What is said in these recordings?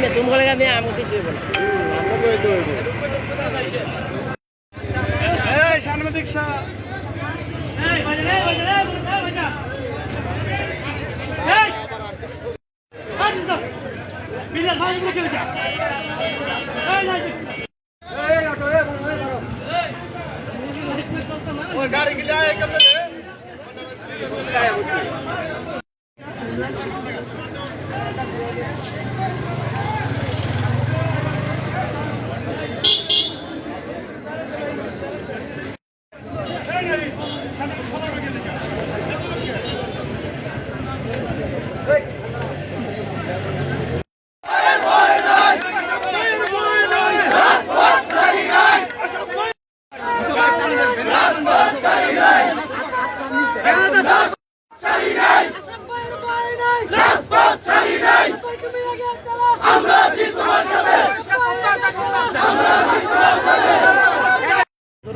तुम बोलेगा मैं आम कुछ सामने दीक्षा गाड़ी के लिए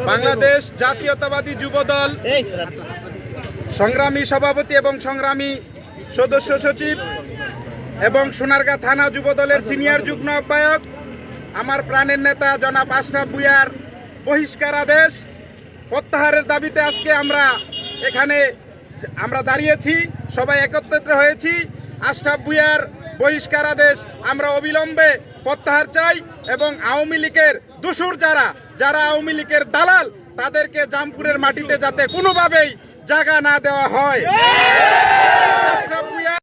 বাংলাদেশ জাতীয়তাবাদী যুবদল সংগ্রামী সভাপতি এবং সংগ্রামী সদস্য সচিব এবং সোনারগাঁ থানা যুবদলের সিনিয়র যুগ্ম আহ্বায়ক আমার প্রাণের নেতা জনাব আশরাফ ভূঁইয়ার বহিষ্কার আদেশ প্রত্যাহারের দাবিতে আজকে আমরা দাঁড়িয়েছি, সবাই একত্রিত হয়েছি। আশরাফ ভূঁইয়ার বহিষ্কার আদেশ আমরা অবিলম্বে প্রত্যাহার চাই এবং আওয়ামী লীগের দোসর যারা আওয়ামী লীগের দালাল তাদেরকে জামপুরের মাটিতে যাতে কোনোভাবেই জায়গা না দেওয়া হয়। আশরাফ ভূঁইয়া